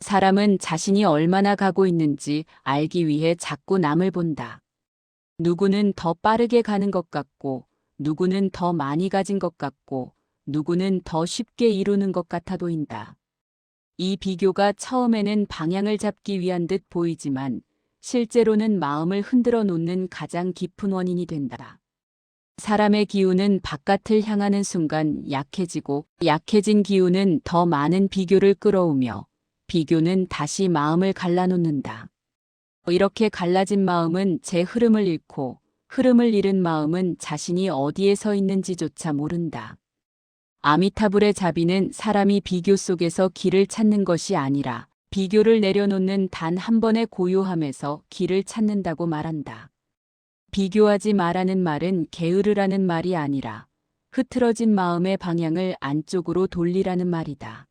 사람은 자신이 얼마나 가고 있는지 알기 위해 자꾸 남을 본다. 누구는 더 빠르게 가는 것 같고, 누구는 더 많이 가진 것 같고, 누구는 더 쉽게 이루는 것 같아 보인다. 이 비교가 처음에는 방향을 잡기 위한 듯 보이지만, 실제로는 마음을 흔들어 놓는 가장 깊은 원인이 된다. 사람의 기운은 바깥을 향하는 순간 약해지고, 약해진 기운은 더 많은 비교를 끌어오며, 비교는 다시 마음을 갈라놓는다. 이렇게 갈라진 마음은 제 흐름을 잃고, 흐름을 잃은 마음은 자신이 어디에 서 있는지조차 모른다. 아미타불의 자비는 사람이 비교 속에서 길을 찾는 것이 아니라 비교를 내려놓는 단 한 번의 고요함에서 길을 찾는다고 말한다. 비교하지 마라는 말은 게으르라는 말이 아니라 흐트러진 마음의 방향을 안쪽으로 돌리라는 말이다.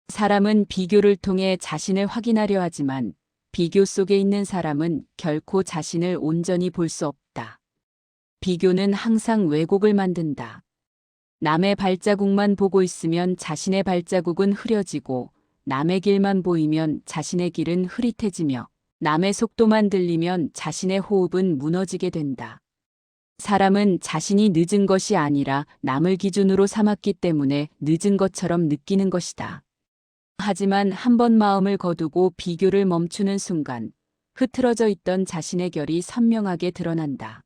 사람은 비교를 통해 자신을 확인하려 하지만 비교 속에 있는 사람은 결코 자신을 온전히 볼 수 없다. 비교는 항상 왜곡을 만든다. 남의 발자국만 보고 있으면 자신의 발자국은 흐려지고, 남의 길만 보이면 자신의 길은 흐릿해지며, 남의 속도만 들리면 자신의 호흡은 무너지게 된다. 사람은 자신이 늦은 것이 아니라 남을 기준으로 삼았기 때문에 늦은 것처럼 느끼는 것이다. 하지만 한 번 마음을 거두고 비교를 멈추는 순간, 흐트러져 있던 자신의 결이 선명하게 드러난다.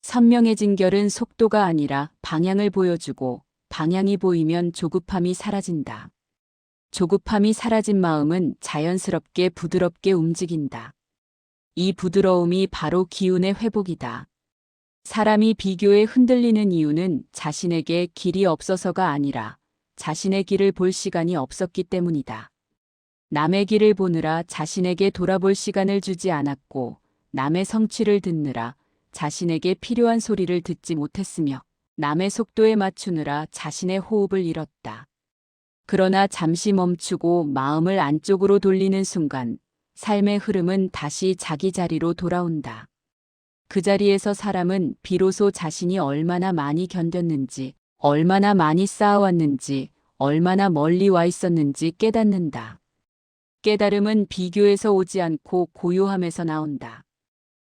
선명해진 결은 속도가 아니라 방향을 보여주고, 방향이 보이면 조급함이 사라진다. 조급함이 사라진 마음은 자연스럽게 부드럽게 움직인다. 이 부드러움이 바로 기운의 회복이다. 사람이 비교에 흔들리는 이유는 자신에게 길이 없어서가 아니라 자신의 길을 볼 시간이 없었기 때문이다. 남의 길을 보느라 자신에게 돌아볼 시간을 주지 않았고, 남의 성취를 듣느라 자신에게 필요한 소리를 듣지 못했으며, 남의 속도에 맞추느라 자신의 호흡을 잃었다. 그러나 잠시 멈추고 마음을 안쪽으로 돌리는 순간, 삶의 흐름은 다시 자기 자리로 돌아온다. 그 자리에서 사람은 비로소 자신이 얼마나 많이 견뎠는지, 얼마나 많이 쌓아왔는지, 얼마나 멀리 와 있었는지 깨닫는다. 깨달음은 비교에서 오지 않고 고요함에서 나온다.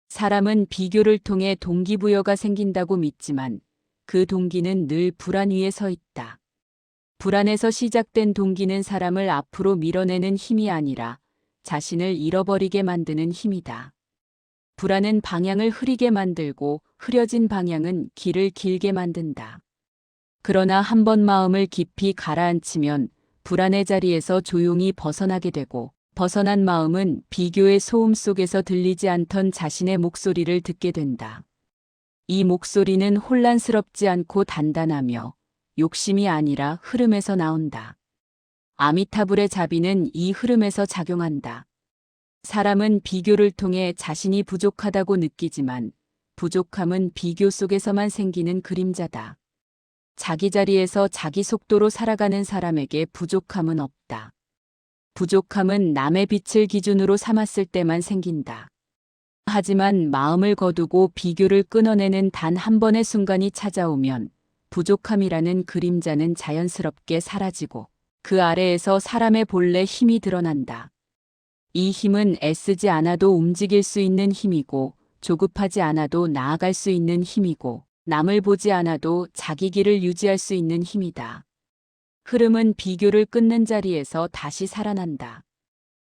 사람은 비교를 통해 동기부여가 생긴다고 믿지만 그 동기는 늘 불안 위에 서 있다. 불안에서 시작된 동기는 사람을 앞으로 밀어내는 힘이 아니라 자신을 잃어버리게 만드는 힘이다. 불안은 방향을 흐리게 만들고 흐려진 방향은 길을 길게 만든다. 그러나 한 번 마음을 깊이 가라앉히면 불안의 자리에서 조용히 벗어나게 되고, 벗어난 마음은 비교의 소음 속에서 들리지 않던 자신의 목소리를 듣게 된다. 이 목소리는 혼란스럽지 않고 단단하며 욕심이 아니라 흐름에서 나온다. 아미타불의 자비는 이 흐름에서 작용한다. 사람은 비교를 통해 자신이 부족하다고 느끼지만 부족함은 비교 속에서만 생기는 그림자다. 자기 자리에서 자기 속도로 살아가는 사람에게 부족함은 없다. 부족함은 남의 빛을 기준으로 삼았을 때만 생긴다. 하지만 마음을 거두고 비교를 끊어내는 단 한 번의 순간이 찾아오면 부족함이라는 그림자는 자연스럽게 사라지고 그 아래에서 사람의 본래 힘이 드러난다. 이 힘은 애쓰지 않아도 움직일 수 있는 힘이고, 조급하지 않아도 나아갈 수 있는 힘이고, 남을 보지 않아도 자기 길을 유지할 수 있는 힘이다. 흐름은 비교를 끊는 자리에서 다시 살아난다.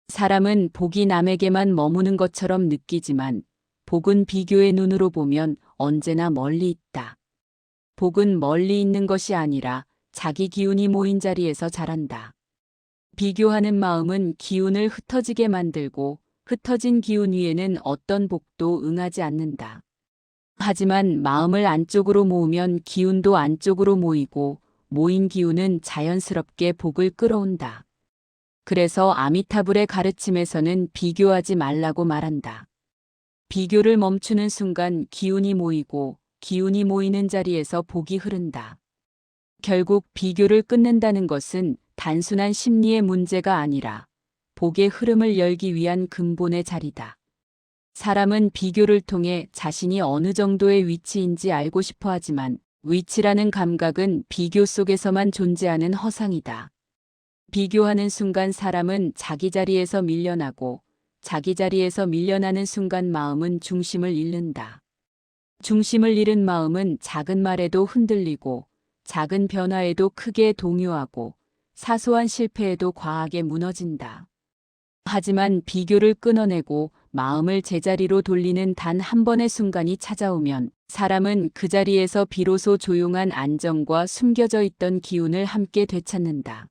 사람은 복이 남에게만 머무는 것처럼 느끼지만 복은 비교의 눈으로 보면 언제나 멀리 있다. 복은 멀리 있는 것이 아니라 자기 기운이 모인 자리에서 자란다. 비교하는 마음은 기운을 흩어지게 만들고 흩어진 기운 위에는 어떤 복도 응하지 않는다. 하지만 마음을 안쪽으로 모으면 기운도 안쪽으로 모이고 모인 기운은 자연스럽게 복을 끌어온다. 그래서 아미타불의 가르침에서는 비교하지 말라고 말한다. 비교를 멈추는 순간 기운이 모이고 기운이 모이는 자리에서 복이 흐른다. 결국 비교를 끊는다는 것은 단순한 심리의 문제가 아니라 복의 흐름을 열기 위한 근본의 자리다. 사람은 비교를 통해 자신이 어느 정도의 위치인지 알고 싶어 하지만 위치라는 감각은 비교 속에서만 존재하는 허상이다. 비교하는 순간 사람은 자기 자리에서 밀려나고 자기 자리에서 밀려나는 순간 마음은 중심을 잃는다. 중심을 잃은 마음은 작은 말에도 흔들리고 작은 변화에도 크게 동요하고 사소한 실패에도 과하게 무너진다. 하지만 비교를 끊어내고 마음을 제자리로 돌리는 단 한 번의 순간이 찾아오면 사람은 그 자리에서 비로소 조용한 안정과 숨겨져 있던 기운을 함께 되찾는다.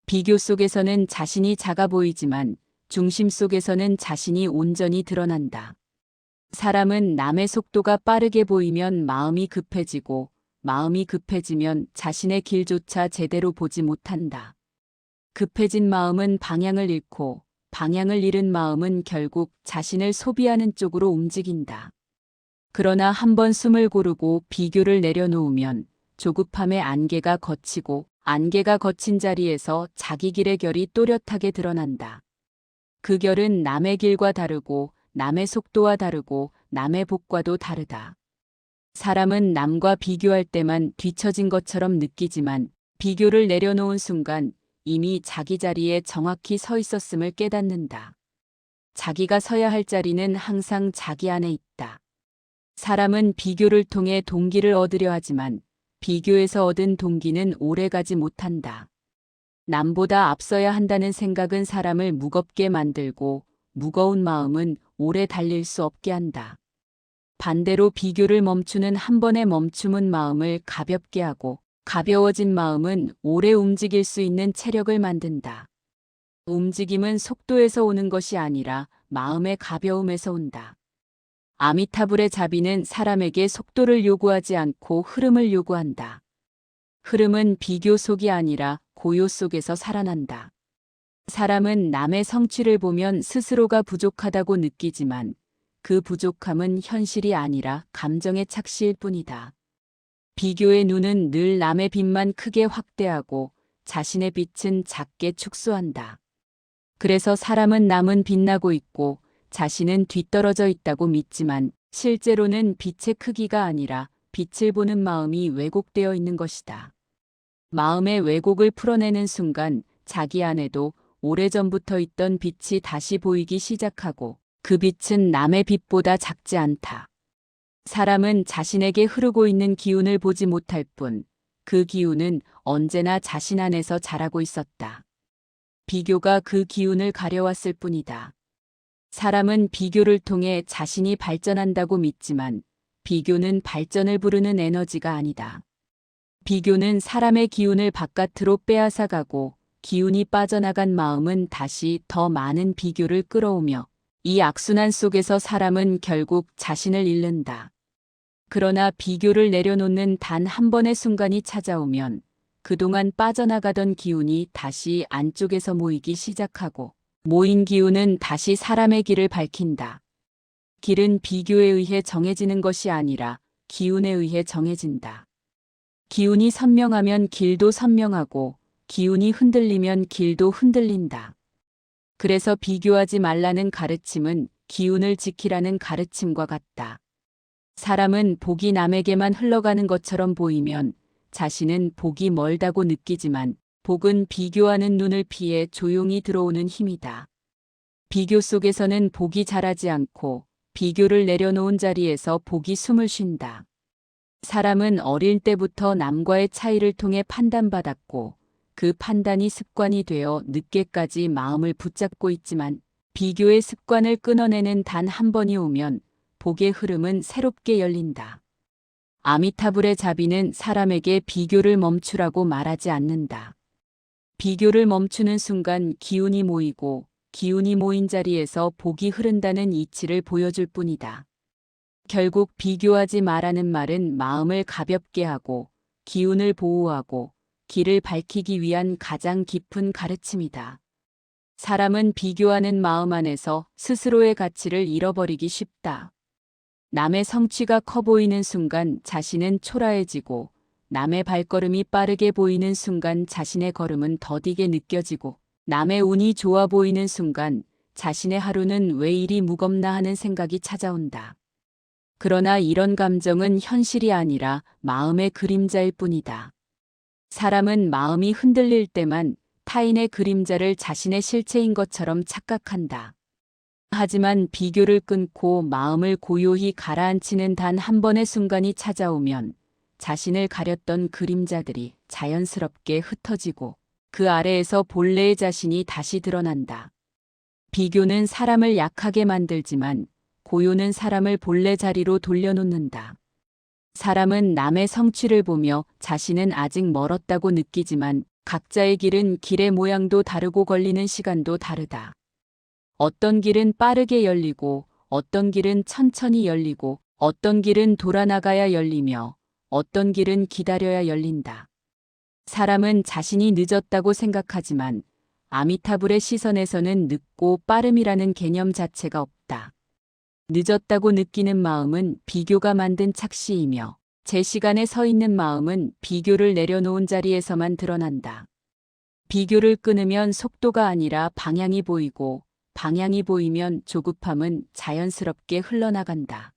비교 속에서는 자신이 작아 보이지만 중심 속에서는 자신이 온전히 드러난다. 사람은 남의 속도가 빠르게 보이면 마음이 급해지고 마음이 급해지면 자신의 길조차 제대로 보지 못한다. 급해진 마음은 방향을 잃고 방향을 잃은 마음은 결국 자신을 소비하는 쪽으로 움직인다. 그러나 한번 숨을 고르고 비교를 내려놓으면 조급함의 안개가 걷히고 안개가 걷힌 자리에서 자기 길의 결이 또렷하게 드러난다. 그 결은 남의 길과 다르고 남의 속도와 다르고 남의 복과도 다르다. 사람은 남과 비교할 때만 뒤처진 것처럼 느끼지만 비교를 내려놓은 순간 이미 자기 자리에 정확히 서 있었음을 깨닫는다. 자기가 서야 할 자리는 항상 자기 안에 있다. 사람은 비교를 통해 동기를 얻으려 하지만 비교에서 얻은 동기는 오래가지 못한다. 남보다 앞서야 한다는 생각은 사람을 무겁게 만들고 무거운 마음은 오래 달릴 수 없게 한다. 반대로 비교를 멈추는 한 번의 멈춤은 마음을 가볍게 하고 가벼워진 마음은 오래 움직일 수 있는 체력을 만든다. 움직임은 속도에서 오는 것이 아니라 마음의 가벼움에서 온다. 아미타불의 자비는 사람에게 속도를 요구하지 않고 흐름을 요구한다. 흐름은 비교 속이 아니라 고요 속에서 살아난다. 사람은 남의 성취를 보면 스스로가 부족하다고 느끼지만 그 부족함은 현실이 아니라 감정의 착시일 뿐이다. 비교의 눈은 늘 남의 빛만 크게 확대하고 자신의 빛은 작게 축소한다. 그래서 사람은 남은 빛나고 있고 자신은 뒤떨어져 있다고 믿지만 실제로는 빛의 크기가 아니라 빛을 보는 마음이 왜곡되어 있는 것이다. 마음의 왜곡을 풀어내는 순간 자기 안에도 오래전부터 있던 빛이 다시 보이기 시작하고 그 빛은 남의 빛보다 작지 않다. 사람은 자신에게 흐르고 있는 기운을 보지 못할 뿐 그 기운은 언제나 자신 안에서 자라고 있었다. 비교가 그 기운을 가려왔을 뿐이다. 사람은 비교를 통해 자신이 발전한다고 믿지만 비교는 발전을 부르는 에너지가 아니다. 비교는 사람의 기운을 바깥으로 빼앗아가고 기운이 빠져나간 마음은 다시 더 많은 비교를 끌어오며 이 악순환 속에서 사람은 결국 자신을 잃는다. 그러나 비교를 내려놓는 단 한 번의 순간이 찾아오면 그동안 빠져나가던 기운이 다시 안쪽에서 모이기 시작하고 모인 기운은 다시 사람의 길을 밝힌다. 길은 비교에 의해 정해지는 것이 아니라 기운에 의해 정해진다. 기운이 선명하면 길도 선명하고 기운이 흔들리면 길도 흔들린다. 그래서 비교하지 말라는 가르침은 기운을 지키라는 가르침과 같다. 사람은 복이 남에게만 흘러가는 것처럼 보이면 자신은 복이 멀다고 느끼지만 복은 비교하는 눈을 피해 조용히 들어오는 힘이다. 비교 속에서는 복이 자라지 않고 비교를 내려놓은 자리에서 복이 숨을 쉰다. 사람은 어릴 때부터 남과의 차이를 통해 판단받았고 그 판단이 습관이 되어 늦게까지 마음을 붙잡고 있지만 비교의 습관을 끊어내는 단 한 번이 오면 복의 흐름은 새롭게 열린다. 아미타불의 자비는 사람에게 비교를 멈추라고 말하지 않는다. 비교를 멈추는 순간 기운이 모이고 기운이 모인 자리에서 복이 흐른다는 이치를 보여줄 뿐이다. 결국 비교하지 말라는 말은 마음을 가볍게 하고 기운을 보호하고 길을 밝히기 위한 가장 깊은 가르침이다. 사람은 비교하는 마음 안에서 스스로의 가치를 잃어버리기 쉽다. 남의 성취가 커 보이는 순간 자신은 초라해지고 남의 발걸음이 빠르게 보이는 순간 자신의 걸음은 더디게 느껴지고 남의 운이 좋아 보이는 순간 자신의 하루는 왜 이리 무겁나 하는 생각이 찾아온다. 그러나 이런 감정은 현실이 아니라 마음의 그림자일 뿐이다. 사람은 마음이 흔들릴 때만 타인의 그림자를 자신의 실체인 것처럼 착각한다. 하지만 비교를 끊고 마음을 고요히 가라앉히는 단 한 번의 순간이 찾아오면 자신을 가렸던 그림자들이 자연스럽게 흩어지고 그 아래에서 본래의 자신이 다시 드러난다. 비교는 사람을 약하게 만들지만 고요는 사람을 본래 자리로 돌려놓는다. 사람은 남의 성취를 보며 자신은 아직 멀었다고 느끼지만 각자의 길은 길의 모양도 다르고 걸리는 시간도 다르다. 어떤 길은 빠르게 열리고 어떤 길은 천천히 열리고 어떤 길은 돌아나가야 열리며 어떤 길은 기다려야 열린다. 사람은 자신이 늦었다고 생각하지만 아미타불의 시선에서는 늦고 빠름이라는 개념 자체가 없다. 늦었다고 느끼는 마음은 비교가 만든 착시이며 제 시간에 서 있는 마음은 비교를 내려놓은 자리에서만 드러난다. 비교를 끊으면 속도가 아니라 방향이 보이고 방향이 보이면 조급함은 자연스럽게 흘러나간다.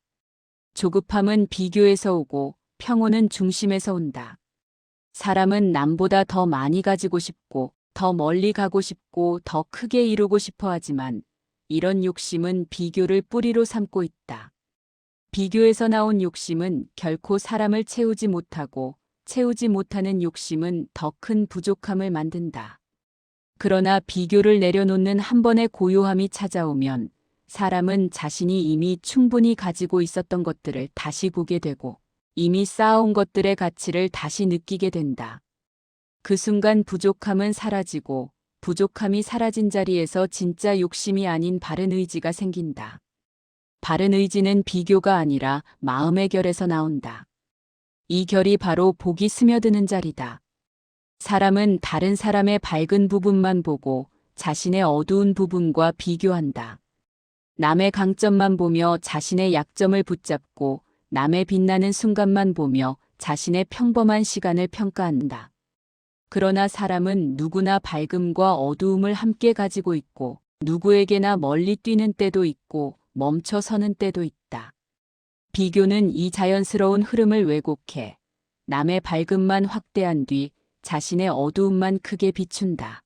조급함은 비교에서 오고 평온은 중심에서 온다. 사람은 남보다 더 많이 가지고 싶고 더 멀리 가고 싶고 더 크게 이루고 싶어 하지만 이런 욕심은 비교를 뿌리로 삼고 있다. 비교에서 나온 욕심은 결코 사람을 채우지 못하고 채우지 못하는 욕심은 더 큰 부족함을 만든다. 그러나 비교를 내려놓는 한 번의 고요함이 찾아오면 사람은 자신이 이미 충분히 가지고 있었던 것들을 다시 보게 되고 이미 쌓아온 것들의 가치를 다시 느끼게 된다. 그 순간 부족함은 사라지고 부족함이 사라진 자리에서 진짜 욕심이 아닌 바른 의지가 생긴다. 바른 의지는 비교가 아니라 마음의 결에서 나온다. 이 결이 바로 복이 스며드는 자리다. 사람은 다른 사람의 밝은 부분만 보고 자신의 어두운 부분과 비교한다. 남의 강점만 보며 자신의 약점을 붙잡고 남의 빛나는 순간만 보며 자신의 평범한 시간을 평가한다. 그러나 사람은 누구나 밝음과 어두움을 함께 가지고 있고 누구에게나 멀리 뛰는 때도 있고 멈춰 서는 때도 있다. 비교는 이 자연스러운 흐름을 왜곡해 남의 밝음만 확대한 뒤 자신의 어두움만 크게 비춘다.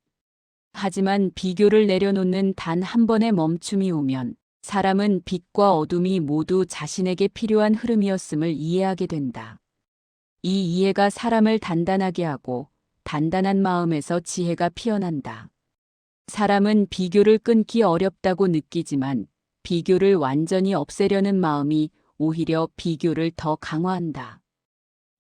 하지만 비교를 내려놓는 단 한 번의 멈춤이 오면 사람은 빛과 어둠이 모두 자신에게 필요한 흐름이었음을 이해하게 된다. 이 이해가 사람을 단단하게 하고 단단한 마음에서 지혜가 피어난다. 사람은 비교를 끊기 어렵다고 느끼지만 비교를 완전히 없애려는 마음이 오히려 비교를 더 강화한다.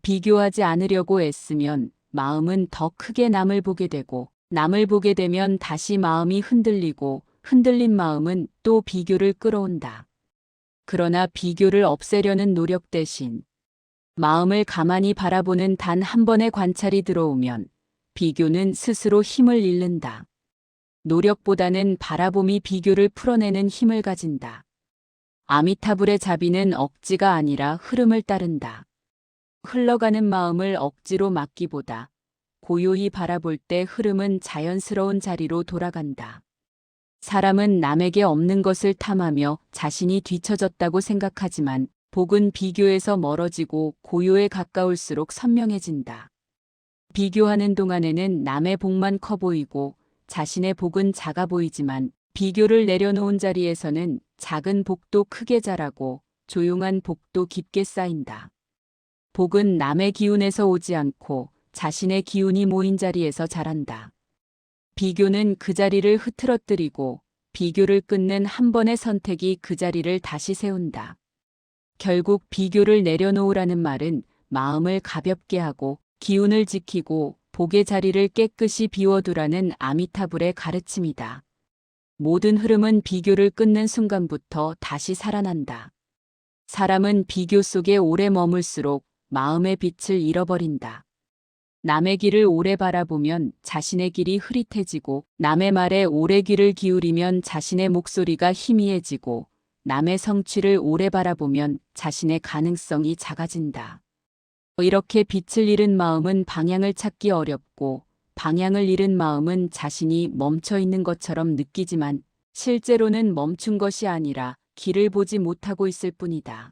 비교하지 않으려고 애쓰면 마음은 더 크게 남을 보게 되고 남을 보게 되면 다시 마음이 흔들리고 흔들린 마음은 또 비교를 끌어온다. 그러나 비교를 없애려는 노력 대신 마음을 가만히 바라보는 단 한 번의 관찰이 들어오면 비교는 스스로 힘을 잃는다. 노력보다는 바라봄이 비교를 풀어내는 힘을 가진다. 아미타불의 자비는 억지가 아니라 흐름을 따른다. 흘러가는 마음을 억지로 막기보다 고요히 바라볼 때 흐름은 자연스러운 자리로 돌아간다. 사람은 남에게 없는 것을 탐하며 자신이 뒤처졌다고 생각하지만 복은 비교에서 멀어지고 고요에 가까울수록 선명해진다. 비교하는 동안에는 남의 복만 커 보이고 자신의 복은 작아 보이지만 비교를 내려놓은 자리에서는 작은 복도 크게 자라고 조용한 복도 깊게 쌓인다. 복은 남의 기운에서 오지 않고 자신의 기운이 모인 자리에서 자란다. 비교는 그 자리를 흐트러뜨리고 비교를 끊는 한 번의 선택이 그 자리를 다시 세운다. 결국 비교를 내려놓으라는 말은 마음을 가볍게 하고 기운을 지키고 복의 자리를 깨끗이 비워두라는 아미타불의 가르침이다. 모든 흐름은 비교를 끊는 순간부터 다시 살아난다. 사람은 비교 속에 오래 머물수록 마음의 빛을 잃어버린다. 남의 길을 오래 바라보면 자신의 길이 흐릿해지고 남의 말에 오래 귀를 기울이면 자신의 목소리가 희미해지고 남의 성취를 오래 바라보면 자신의 가능성이 작아진다. 이렇게 빛을 잃은 마음은 방향을 찾기 어렵고 방향을 잃은 마음은 자신이 멈춰 있는 것처럼 느끼지만 실제로는 멈춘 것이 아니라 길을 보지 못하고 있을 뿐이다.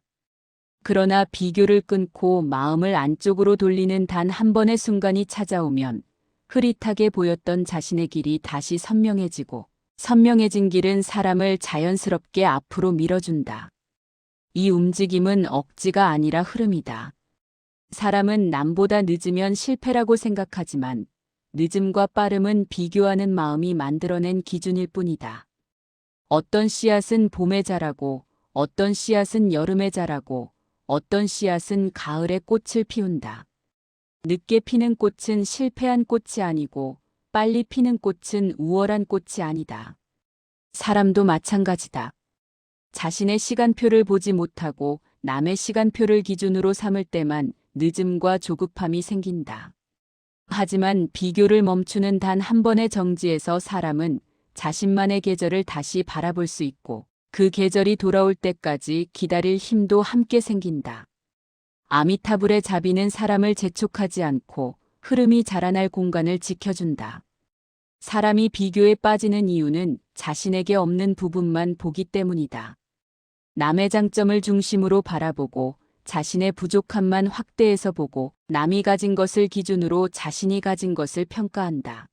그러나 비교를 끊고 마음을 안쪽으로 돌리는 단 한 번의 순간이 찾아오면 흐릿하게 보였던 자신의 길이 다시 선명해지고 선명해진 길은 사람을 자연스럽게 앞으로 밀어준다. 이 움직임은 억지가 아니라 흐름이다. 사람은 남보다 늦으면 실패라고 생각하지만 늦음과 빠름은 비교하는 마음이 만들어낸 기준일 뿐이다. 어떤 씨앗은 봄에 자라고 어떤 씨앗은 여름에 자라고 어떤 씨앗은 가을에 꽃을 피운다. 늦게 피는 꽃은 실패한 꽃이 아니고 빨리 피는 꽃은 우월한 꽃이 아니다. 사람도 마찬가지다. 자신의 시간표를 보지 못하고 남의 시간표를 기준으로 삼을 때만 늦음과 조급함이 생긴다. 하지만 비교를 멈추는 단 한 번의 정지에서 사람은 자신만의 계절을 다시 바라볼 수 있고 그 계절이 돌아올 때까지 기다릴 힘도 함께 생긴다. 아미타불의 자비는 사람을 재촉하지 않고 흐름이 자라날 공간을 지켜준다. 사람이 비교에 빠지는 이유는 자신에게 없는 부분만 보기 때문이다. 남의 장점을 중심으로 바라보고 자신의 부족함만 확대해서 보고 남이 가진 것을 기준으로 자신이 가진 것을 평가한다.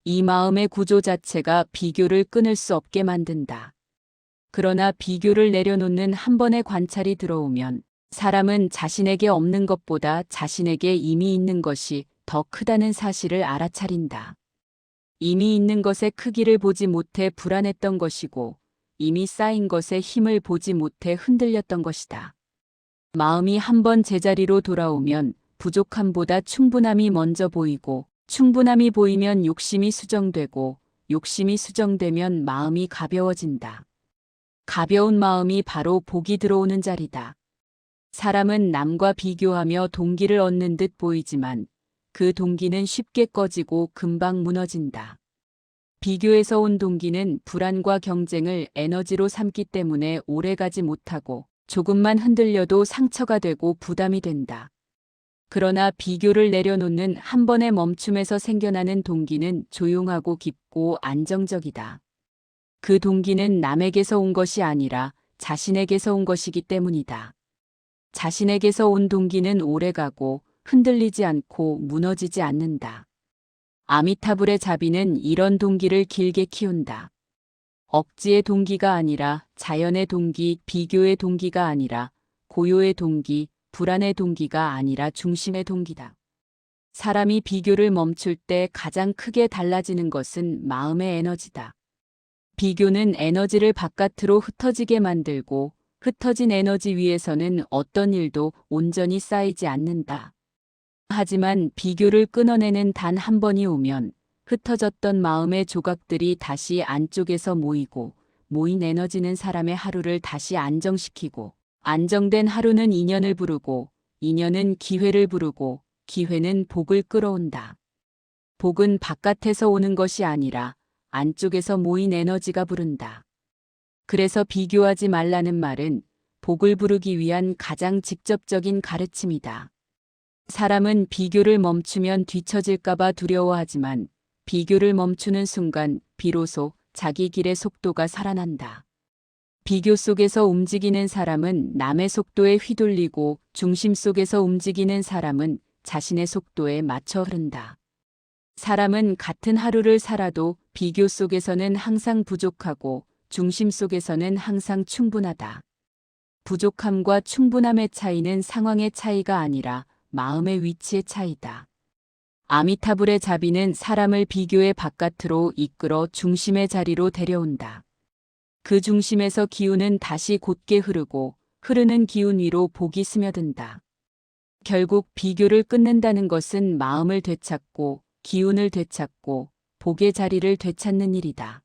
이 마음의 구조 자체가 비교를 끊을 수 없게 만든다. 그러나 비교를 내려놓는 한 번의 관찰이 들어오면 사람은 자신에게 없는 것보다 자신에게 이미 있는 것이 더 크다는 사실을 알아차린다. 이미 있는 것의 크기를 보지 못해 불안했던 것이고 이미 쌓인 것의 힘을 보지 못해 흔들렸던 것이다. 마음이 한 번 제자리로 돌아오면 부족함보다 충분함이 먼저 보이고 충분함이 보이면 욕심이 수정되고 욕심이 수정되면 마음이 가벼워진다. 가벼운 마음이 바로 복이 들어오는 자리다. 사람은 남과 비교하며 동기를 얻는 듯 보이지만 그 동기는 쉽게 꺼지고 금방 무너진다. 비교에서 온 동기는 불안과 경쟁을 에너지로 삼기 때문에 오래가지 못하고 조금만 흔들려도 상처가 되고 부담이 된다. 그러나 비교를 내려놓는 한 번의 멈춤에서 생겨나는 동기는 조용하고 깊고 안정적이다. 그 동기는 남에게서 온 것이 아니라 자신에게서 온 것이기 때문이다. 자신에게서 온 동기는 오래가고 흔들리지 않고 무너지지 않는다. 아미타불의 자비는 이런 동기를 길게 키운다. 억지의 동기가 아니라 자연의 동기, 비교의 동기가 아니라 고요의 동기, 불안의 동기가 아니라 중심의 동기다. 사람이 비교를 멈출 때 가장 크게 달라지는 것은 마음의 에너지다. 비교는 에너지를 바깥으로 흩어지게 만들고 흩어진 에너지 위에서는 어떤 일도 온전히 쌓이지 않는다. 하지만 비교를 끊어내는 단 한 번이 오면 흩어졌던 마음의 조각들이 다시 안쪽에서 모이고 모인 에너지는 사람의 하루를 다시 안정시키고 안정된 하루는 인연을 부르고 인연은 기회를 부르고 기회는 복을 끌어온다. 복은 바깥에서 오는 것이 아니라 안쪽에서 모인 에너지가 부른다. 그래서 비교하지 말라는 말은 복을 부르기 위한 가장 직접적인 가르침이다. 사람은 비교를 멈추면 뒤처질까봐 두려워하지만 비교를 멈추는 순간 비로소 자기 길의 속도가 살아난다. 비교 속에서 움직이는 사람은 남의 속도에 휘둘리고 중심 속에서 움직이는 사람은 자신의 속도에 맞춰 흐른다. 사람은 같은 하루를 살아도 비교 속에서는 항상 부족하고 중심 속에서는 항상 충분하다. 부족함과 충분함의 차이는 상황의 차이가 아니라 마음의 위치의 차이다. 아미타불의 자비는 사람을 비교의 바깥으로 이끌어 중심의 자리로 데려온다. 그 중심에서 기운은 다시 곧게 흐르고 흐르는 기운 위로 복이 스며든다. 결국 비교를 끊는다는 것은 마음을 되찾고 기운을 되찾고 복의 자리를 되찾는 일이다.